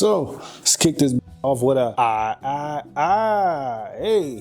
So let's kick this off with a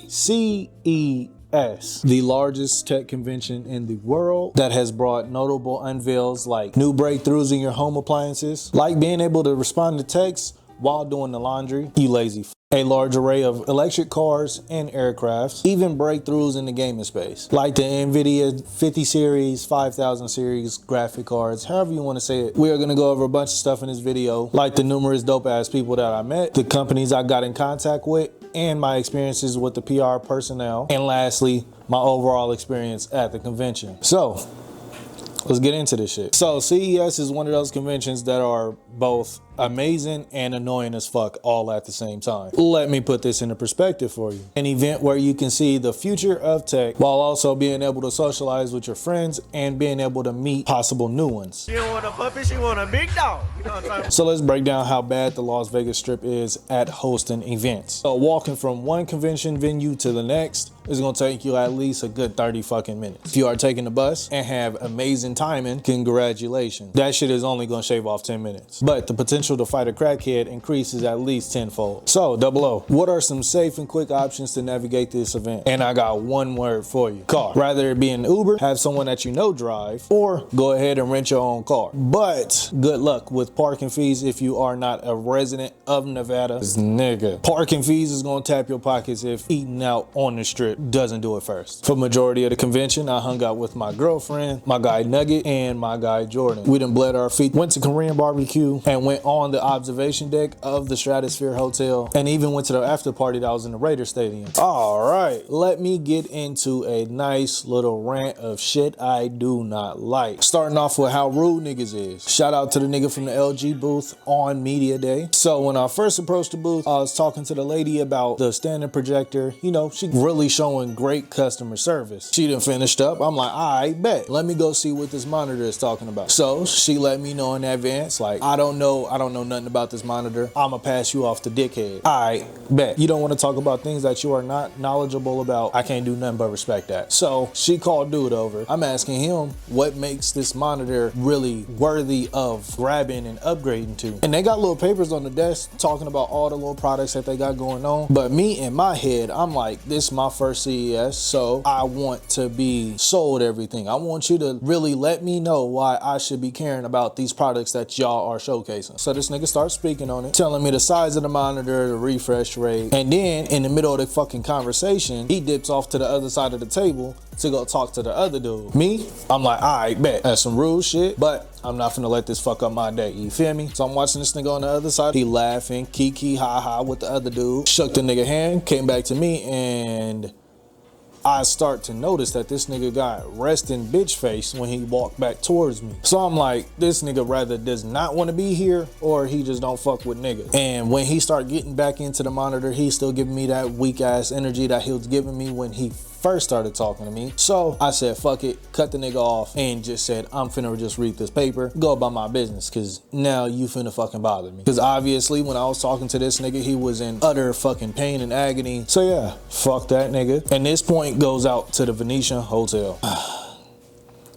CES, the largest tech convention in the world that has brought notable unveils like new breakthroughs in your home appliances, like being able to respond to texts while doing the laundry, you lazy f. A large array of electric cars and aircrafts, even breakthroughs in the gaming space, like the NVIDIA 50 series, 5000 series graphic cards, however you want to say it. We are going to go over a bunch of stuff in this video, like the numerous dope ass people that I met, the companies I got in contact with, and my experiences with the PR personnel, and lastly, my overall experience at the convention. So let's get into this shit. So CES is one of those conventions that are both amazing and annoying as fuck all at the same time. Let me put this into perspective for you. An event where you can see the future of tech while also being able to socialize with your friends and being able to meet possible new ones. She don't want a puppy, she want a big dog. You know what I'm saying? So let's break down how bad the Las Vegas Strip is at hosting events. So walking from one convention venue to the next is gonna take you at least a good 30 fucking minutes. If you are taking the bus and have amazing timing, congratulations. That shit is only gonna shave off 10 minutes. But the potential to fight a crackhead increases at least tenfold. So DubloH, what are some safe and quick options to navigate this event? And I got one word for you: car. Rather it be an Uber, have someone that you know drive, or go ahead and rent your own car. But good luck with parking fees if you are not a resident of Nevada. This nigga, parking fees is gonna tap your pockets if eating out on the strip doesn't do it first. For majority of the convention, I hung out with my girlfriend, my guy Nugget, and my guy Jordan. We done bled our feet, went to Korean barbecue, and went on the observation deck of the Stratosphere Hotel, and even went to the after party that was in the Raider Stadium. All right, let me get into a nice little rant of shit I do not like. Starting off with how rude niggas is. Shout out to the nigga from the LG booth on Media Day. So when I first approached the booth, I was talking to the lady about the standard projector. You know, she really showing great customer service. She done finished up. I'm like, I bet. Let me go see what this monitor is talking about. So she let me know in advance, like, I don't know nothing about this monitor. I'ma pass you off to dickhead. I bet. You don't want to talk about things that you are not knowledgeable about. I can't do nothing but respect that. So she called dude over. I'm asking him what makes this monitor really worthy of grabbing and upgrading to. And they got little papers on the desk talking about all the little products that they got going on. But me in my head, I'm like, this is my first CES, so I want to be sold everything. I want you to really let me know why I should be caring about these products that y'all are showcasing. So this nigga starts speaking on it, telling me the size of the monitor, the refresh rate, and then in the middle of the fucking conversation, he dips off to the other side of the table to go talk to the other dude. Me, I'm like, I bet. That's some rude shit, but I'm not finna let this fuck up my day, you feel me? So I'm watching this nigga on the other side. He laughing, kiki, ha ha with the other dude. Shook the nigga hand, came back to me, and I start to notice that this nigga got resting bitch face when he walked back towards me. So I'm like, this nigga rather does not want to be here or he just don't fuck with niggas. And when he started getting back into the monitor, he's still giving me that weak ass energy that he was giving me when he first started talking to me. So I said, fuck it, cut the nigga off, and just said, I'm finna just read this paper, go about my business, cause now you finna fucking bother me. Cause obviously when I was talking to this nigga, he was in utter fucking pain and agony. So yeah, fuck that nigga. And this point goes out to the Venetian Hotel.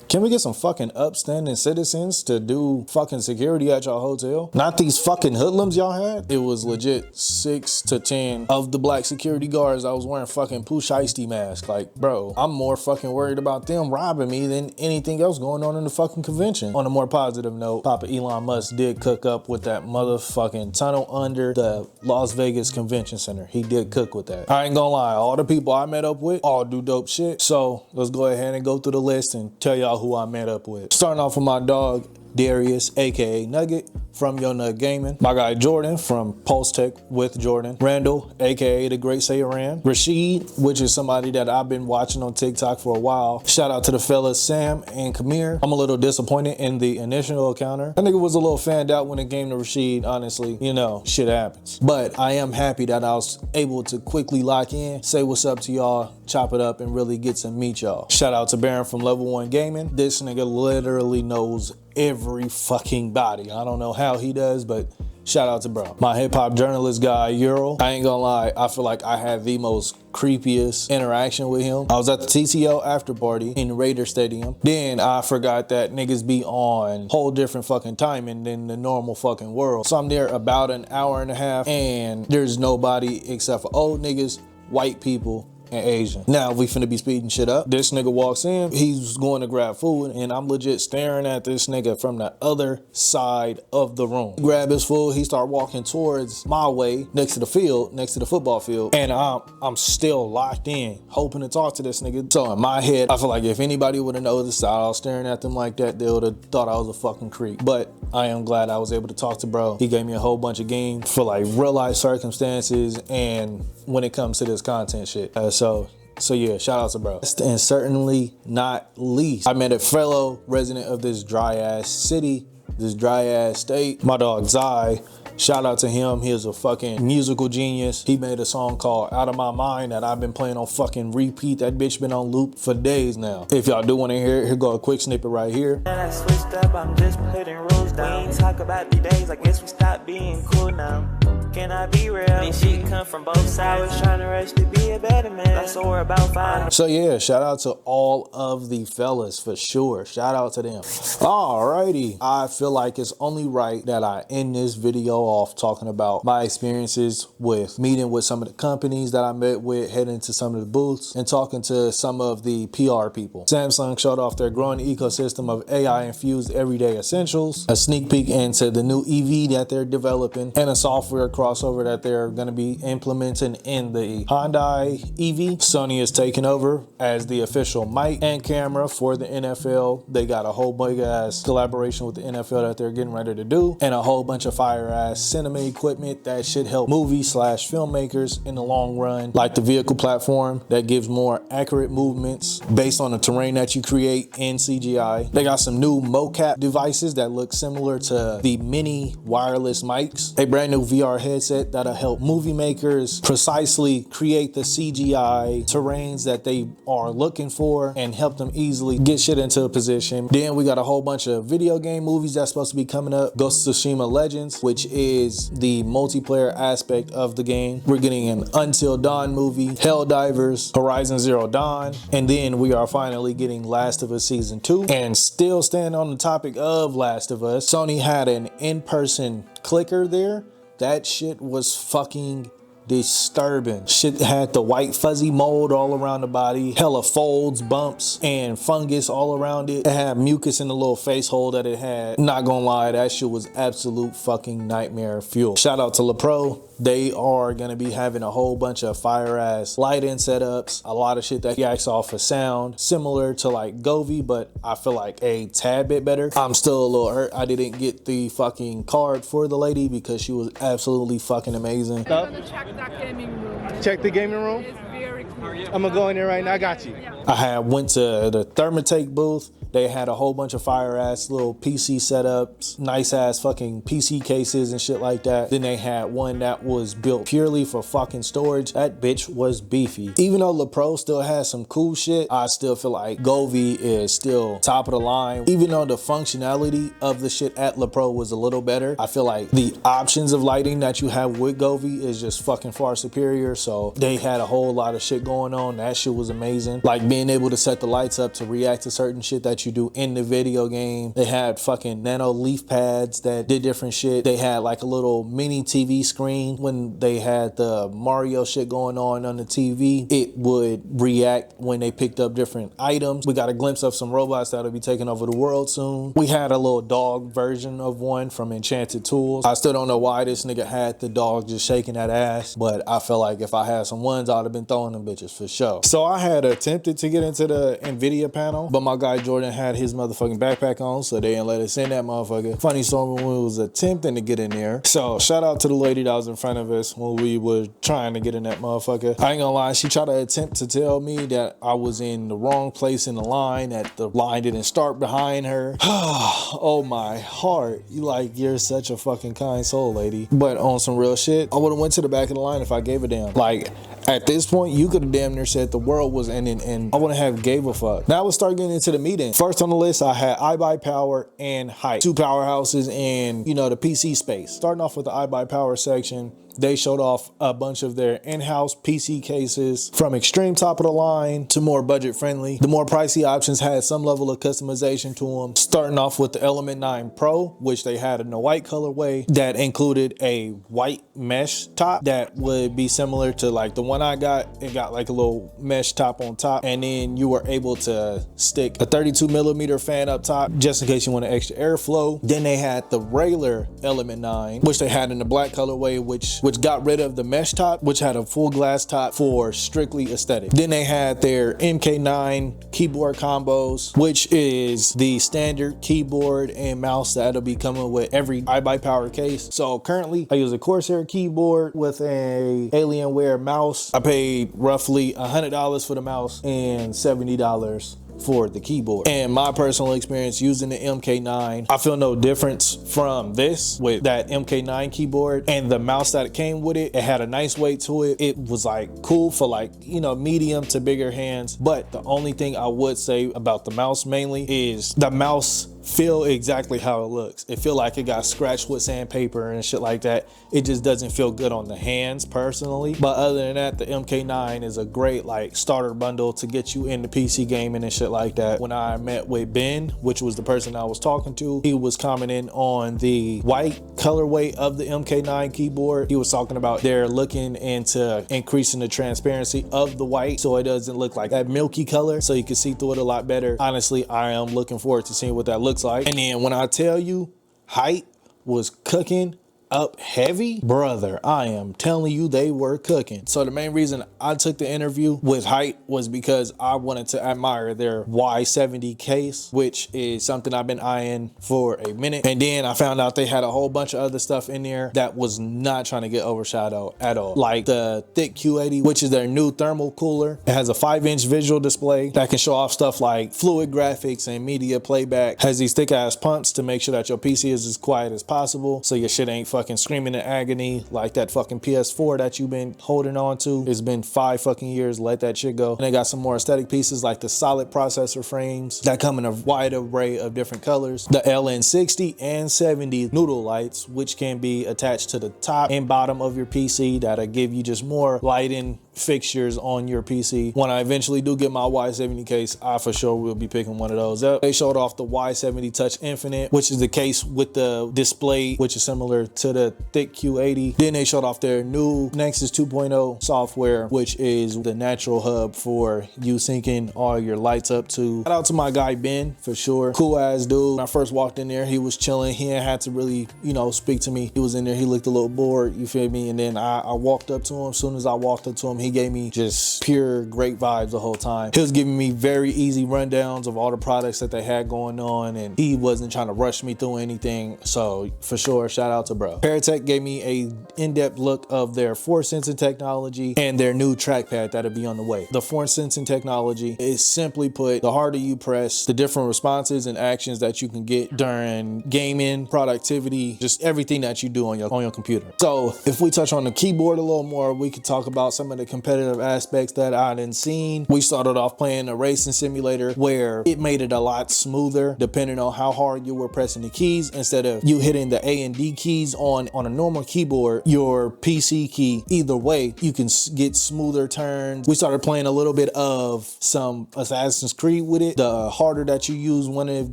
Can we get some fucking upstanding citizens to do fucking security at your hotel? Not these fucking hoodlums y'all had. It was legit 6 to 10 of the black security guards that was wearing fucking Pooh Shiesty masks. Like, bro, I'm more fucking worried about them robbing me than anything else going on in the fucking convention. On a more positive note, Papa Elon Musk did cook up with that motherfucking tunnel under the Las Vegas Convention Center. He did cook with that. I ain't gonna lie, all the people I met up with all do dope shit. So let's go ahead and go through the list and tell y'all who I met up with. Starting off with my dog, Darius, aka Nugget from Yo Nug Gaming. My guy Jordan from Pulse Tech with Jordan. Randall, aka the Great Sayaran. Rashid, which is somebody that I've been watching on TikTok for a while. Shout out to the fellas Sam and Kamir. I'm a little disappointed in the initial encounter. That nigga was a little fanned out when it came to Rashid, honestly. You know, shit happens. But I am happy that I was able to quickly lock in, say what's up to y'all, chop it up, and really get to meet y'all. Shout out to Baron from Level 1 Gaming. This nigga literally knows every fucking body. I don't know how he does, but Shout out to bro. My hip hop journalist guy, Euro. I ain't gonna lie, I feel like I had the most creepiest interaction with him. I was at the TCO after party in Raider Stadium. Then I forgot that niggas be on whole different fucking timing than the normal fucking world. So I'm there about an hour and a half and there's nobody except for old niggas, white people, and Asian. Now we finna be speeding shit up. This nigga walks in, he's going to grab food, and I'm legit staring at this nigga from the other side of the room. He grab his food, he start walking towards my way, next to the field, next to the football field, and I'm still locked in, hoping to talk to this nigga. So in my head, I feel like if anybody would have noticed that I was staring at them like that, they would have thought I was a fucking creep. But I am glad I was able to talk to bro. He gave me a whole bunch of game for like real life circumstances and when it comes to this content shit. So yeah, shout out to bro. And certainly not least, I met a fellow resident of this dry ass city, this dry ass state, my dog Zai. Shout out to him. He is a fucking musical genius. He made a song called Out of My Mind that I've been playing on fucking repeat. That bitch been on loop for days now. If y'all do want to hear it, here go a quick snippet right here. And I switched up, I'm just putting rules down. We ain't talk about the days, I guess we stopped being cool now. Can I be real? This shit come from both sides. I was trying to rush to be a better man. That's what we're about finding. So yeah, shout out to all of the fellas for sure. Shout out to them. Alrighty. I feel like it's only right that I end this video off talking about my experiences with meeting with some of the companies that I met with, heading to some of the booths, and talking to some of the PR people. Samsung showed off their growing ecosystem of AI-infused everyday essentials, a sneak peek into the new EV that they're developing, and a software crossover that they're going to be implementing in the Hyundai EV. Sony is taking over as the official mic and camera for the NFL. They got a whole big ass collaboration with the NFL that they're getting ready to do, and a whole bunch of fire ass cinema equipment that should help movie/filmmakers in the long run, like the vehicle platform that gives more accurate movements based on the terrain that you create in CGI. They got some new mocap devices that look similar to the mini wireless mics, a brand new VR headset that'll help movie makers precisely create the CGI terrains that they are looking for and help them easily get shit into a position. Then we got a whole bunch of video game movies that's supposed to be coming up. Ghost of Tsushima Legends, which is the multiplayer aspect of the game. We're getting an Until Dawn movie, Helldivers, Horizon Zero Dawn, and then we are finally getting Last of Us Season 2. And still staying on the topic of Last of Us, Sony had an in-person clicker there. That shit was fucking disturbing. Shit had the white fuzzy mold all around the body, hella folds, bumps, and fungus all around it. It had mucus in the little face hole that it had. Not gonna lie, that shit was absolute fucking nightmare fuel. Shout out to Lepro. They are gonna be having a whole bunch of fire ass lighting setups, a lot of shit that jacks off for sound, similar to like Govee, but I feel like a tad bit better. I'm still a little hurt I didn't get the fucking card for the lady because she was absolutely fucking amazing. Check that gaming room. Check the gaming room? It's very cool. I'm gonna go in there right now. I got you. I went to the Therma Take booth. They had a whole bunch of fire ass little PC setups, nice ass fucking PC cases and shit like that. Then they had one that was built purely for fucking storage. That bitch was beefy. Even though Lepro still has some cool shit, I still feel like Govee is still top of the line. Even though the functionality of the shit at Lepro was a little better, I feel like the options of lighting that you have with Govee is just fucking far superior. So they had a whole lot of shit going on. That shit was amazing. Like being able to set the lights up to react to certain shit that you do in the video game. They had fucking nano leaf pads that did different shit. They had like a little mini TV screen. When they had the Mario shit going on the TV, it would react when they picked up different items. We got a glimpse of some robots that'll be taking over the world soon. We had a little dog version of one from Enchanted Tools. I still don't know why this nigga had the dog just shaking that ass, but I feel like if I had some ones, I'd have been throwing them bitches for sure. So I had attempted to get into the NVIDIA panel, but my guy Jordan had his motherfucking backpack on, so they didn't let us in that motherfucker. Funny story, when we was attempting to get in there. So shout out to the lady that was in front of us when we were trying to get in that motherfucker. I ain't gonna lie, she tried to attempt to tell me that I was in the wrong place in the line, that the line didn't start behind her. Oh my heart. You're such a fucking kind soul, lady. But on some real shit, I would've went to the back of the line if I gave a damn. Like, At this point, you could have damn near said the world was ending and I wouldn't have gave a fuck. Now let's start getting into the meeting. First on the list, I had iBUYPOWER and HYTE, two powerhouses in, you know, the PC space. Starting off with the iBUYPOWER section, they showed off a bunch of their in-house PC cases, from extreme top of the line to more budget friendly. The more pricey options had some level of customization to them, starting off with the Element 9 Pro, which they had in the white colorway that included a white mesh top that would be similar to like the one I got. It got like a little mesh top on top, and then you were able to stick a 32mm fan up top just in case you want an extra airflow. Then they had the regular Element 9, which they had in the black colorway, which got rid of the mesh top, which had a full glass top for strictly aesthetic. Then they had their MK9 keyboard combos, which is the standard keyboard and mouse that'll be coming with every iBUYPOWER case. So currently I use a Corsair keyboard with a Alienware mouse. I paid roughly $100 for the mouse and $70 for the keyboard. And my personal experience using the MK9, I feel no difference from this with that MK9 keyboard and the mouse that came with it. It had a nice weight to it. It was like cool for like, you know, medium to bigger hands. But the only thing I would say about the mouse mainly is the mouse feel exactly how it looks. It feel like it got scratched with sandpaper and shit like that. It just doesn't feel good on the hands personally. But other than that, the MK9 is a great like starter bundle to get you into PC gaming and shit like that. When I met with Ben, which was the person I was talking to, he was commenting on the white colorway of the MK9 keyboard. He was talking about they're looking into increasing the transparency of the white so it doesn't look like that milky color, so you can see through it a lot better. Honestly, I am looking forward to seeing what that looks like. And then when I tell you HYTE was cooking up heavy, brother, I am telling you, they were cooking. So the main reason I took the interview with HYTE was because I wanted to admire their Y70 case, which is something I've been eyeing for a minute. And then I found out they had a whole bunch of other stuff in there that was not trying to get overshadowed at all. Like the Thick Q80, which is their new thermal cooler. It has a 5-inch visual display that can show off stuff like fluid graphics and media playback. Has these thick ass pumps to make sure that your PC is as quiet as possible, so your shit ain't fucking screaming in agony like that fucking PS4 that you've been holding on to. It's been 5 fucking years, let that shit go. And they got some more aesthetic pieces like the solid processor frames that come in a wide array of different colors. The LN60 and 70 noodle lights, which can be attached to the top and bottom of your PC, that'll give you just more lighting fixtures on your PC. When I eventually do get my Y70 case, I for sure will be picking one of those up. They showed off the Y70 Touch Infinite, which is the case with the display, which is similar to the Thick Q80. Then they showed off their new Nexus 2.0 software, which is the natural hub for you syncing all your lights up to. Shout out to my guy Ben, for sure. Cool ass dude. When I first walked in there, he was chilling. He ain't had to really, you know, speak to me. He was in there, he looked a little bored, you feel me? And then I walked up to him. As soon as I walked up to him, he gave me just pure great vibes the whole time. He was giving me very easy rundowns of all the products that they had going on, and he wasn't trying to rush me through anything. So for sure, shout out to bro. Peratech gave me a in-depth look of their force sensing technology and their new trackpad that'll be on the way. The force sensing technology is simply put, the harder you press, the different responses and actions that you can get during gaming, productivity, just everything that you do on your computer. So if we touch on the keyboard a little more, we could talk about some of the competitive aspects that I didn't seen. We started off playing a racing simulator where it made it a lot smoother depending on how hard you were pressing the keys. Instead of you hitting the A and D keys on a normal keyboard, your PC key, either way, you can get smoother turns. We started playing a little bit of some Assassin's Creed with it. The harder that you use one of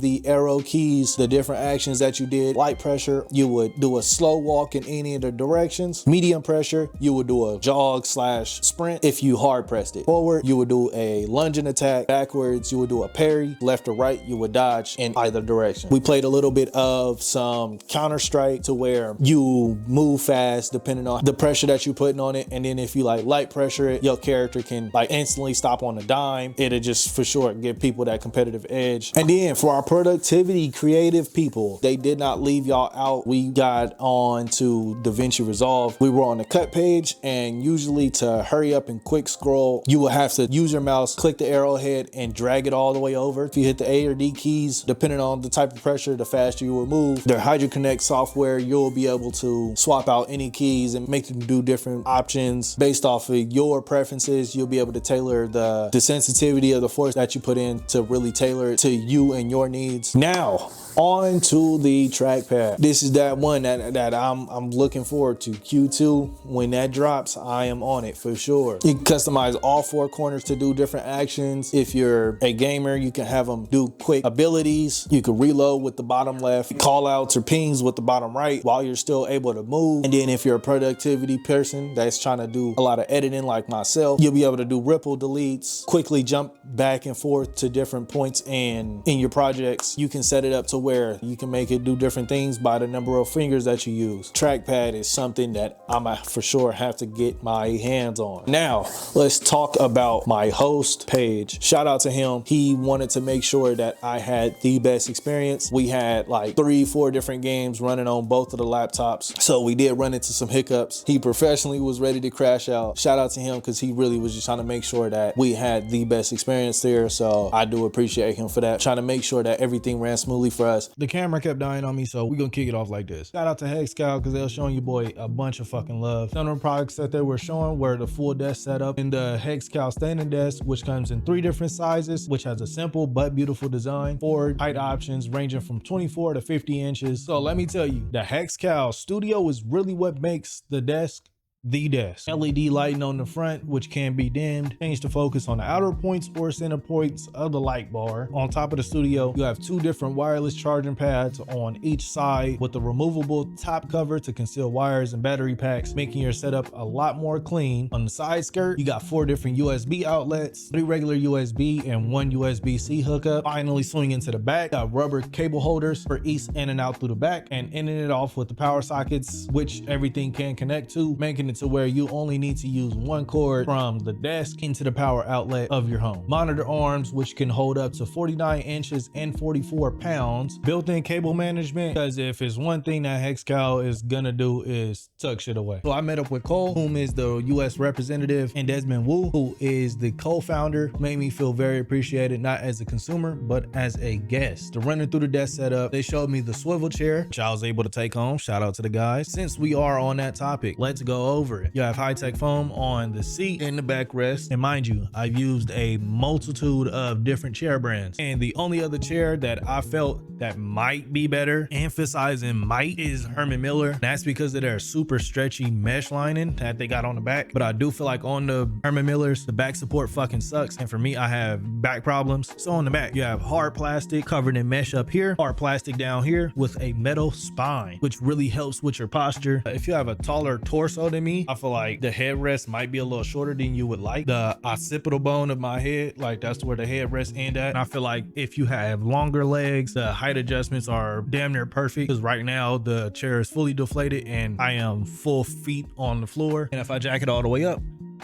the arrow keys, the different actions that you did. Light pressure, you would do a slow walk in any of the directions. Medium pressure, you would do a jog slash sprint. If you hard pressed it forward, you would do a lunging attack. Backwards, you would do a parry. Left or right, you would dodge in either direction. We played a little bit of some Counter-Strike to where you move fast depending on the pressure that you're putting on it. And then if you like light pressure it, your character can like instantly stop on a dime. It'll just for sure give people that competitive edge. And then for our productivity creative people, they did not leave y'all out. We got on to DaVinci Resolve. We were on the cut page, and usually to hurt hurry up and quick scroll, you will have to use your mouse, click the arrowhead and drag it all the way over. If you hit the A or D keys, depending on the type of pressure, the faster you will move. Their HydroConnect software, you'll be able to swap out any keys and make them do different options based off of your preferences. You'll be able to tailor the sensitivity of the force that you put in to really tailor it to you and your needs. Now, on to the trackpad. This is that one that I'm looking forward to. Q2, when that drops, I am on it for sure. You can customize all four corners to do different actions. If you're a gamer, you can have them do quick abilities. You can reload with the bottom left, call outs or pings with the bottom right while you're still able to move. And then if you're a productivity person that's trying to do a lot of editing like myself, you'll be able to do ripple deletes, quickly jump back and forth to different points in your projects. You can set it up to where you can make it do different things by the number of fingers that you use. Trackpad is something that I'm for sure have to get my hands on. Now, let's talk about my host page. Shout out to him. He wanted to make sure that I had the best experience. We had like 3-4 different games running on both of the laptops, so we did run into some hiccups. He professionally was ready to crash out. Shout out to him because he really was just trying to make sure that we had the best experience there, so I do appreciate him for that, trying to make sure that everything ran smoothly for us. The camera kept dying on me, so we're gonna kick it off like this. Shout out to Hexcal because they were showing you boy a bunch of fucking love. Some of the products that they were showing were the full desk setup and the Hexcal standing desk, which comes in 3 different sizes, which has a simple but beautiful design. 4 height options ranging from 24 to 50 inches. So let me tell you, the Hexcal Studio is really what makes the desk the desk. LED lighting on the front, which can be dimmed, change the focus on the outer points or center points of the light bar. On top of the Studio, you have 2 different wireless charging pads on each side with a removable top cover to conceal wires and battery packs, making your setup a lot more clean. On the side skirt, you got 4 different USB outlets, 3 regular USB and 1 USB-C hookup. Finally, swing into the back, got rubber cable holders for ease in and out through the back, and ending it off with the power sockets, which everything can connect to, making to where you only need to use 1 cord from the desk into the power outlet of your home. Monitor arms, which can hold up to 49 inches and 44 pounds. Built-in cable management, because if it's one thing that Hexcal is gonna do is tuck shit away. So I met up with Cole, whom is the US representative, and Desmond Wu, who is the co-founder. Made me feel very appreciated, not as a consumer, but as a guest. To running through the desk setup, they showed me the swivel chair, which I was able to take home. Shout out to the guys. Since we are on that topic, let's go over it. You have HYTE foam on the seat and the backrest. And mind you, I've used a multitude of different chair brands. And the only other chair that I felt that might be better, emphasizing might, is Herman Miller. That's because of their super stretchy mesh lining that they got on the back. But I do feel like on the Herman Millers, the back support fucking sucks. And for me, I have back problems. So on the back, you have hard plastic covered in mesh up here, hard plastic down here with a metal spine, which really helps with your posture. If you have a taller torso than me, I feel like the headrest might be a little shorter than you would like. The occipital bone of my head, like that's where the headrest end at. And I feel like if you have longer legs, the height adjustments are damn near perfect, because right now the chair is fully deflated and I am full feet on the floor. And if I jack it all the way up,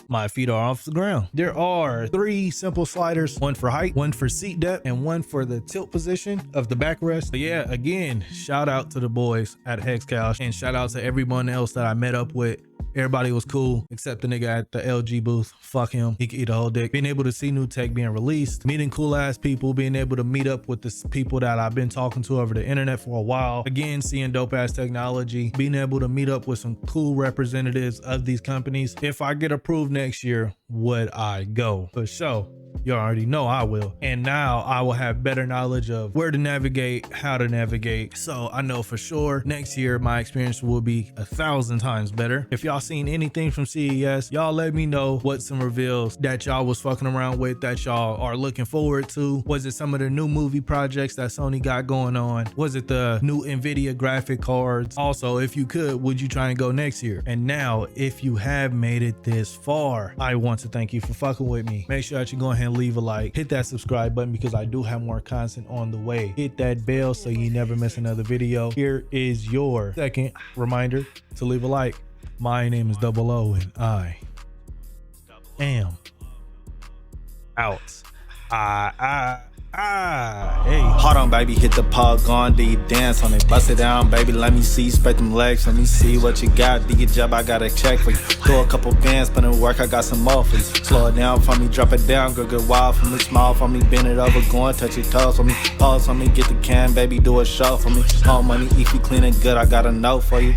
my feet are off the ground. There are 3 simple sliders, 1 for height, 1 for seat depth, and 1 for the tilt position of the backrest. But yeah, again, shout out to the boys at Hexcal, and shout out to everyone else that I met up with. Everybody was cool except the nigga at the LG booth. Fuck him. He could eat a whole dick. Being able to see new tech being released, meeting cool ass people, being able to meet up with the people that I've been talking to over the internet for a while. Again, seeing dope ass technology, being able to meet up with some cool representatives of these companies. If I get approved next year, would I go? For sure. You already know I will. And now I will have better knowledge of where to navigate, how to navigate. So I know for sure next year my experience will be 1,000 times better. If y'all seen anything from CES, y'all let me know what some reveals that y'all was fucking around with that y'all are looking forward to. Was it some of the new movie projects that Sony got going on? Was it the new NVIDIA graphic cards? Also, if you could, would you try and go next year? And now, if you have made it this far, I want to thank you for fucking with me. Make sure that you go ahead and leave a like, hit that subscribe button because I do have more content on the way. Hit that bell so you never miss another video. Here is your second reminder to leave a like. My name is DubloH and I am out. Hey. Hold on, baby, hit the pause, gone, do you dance on it? Bust it down, baby, let me see, spread them legs, let me see what you got. Do your job, I got a check for you. Throw a couple bands, put in work, I got some more for you. Slow it down for me, drop it down, go get wild for me, smile for me, bend it over, go and touch your toes for me. Pause for me, get the can, baby, do a show for me. All money, if you clean it good, I got a note for you.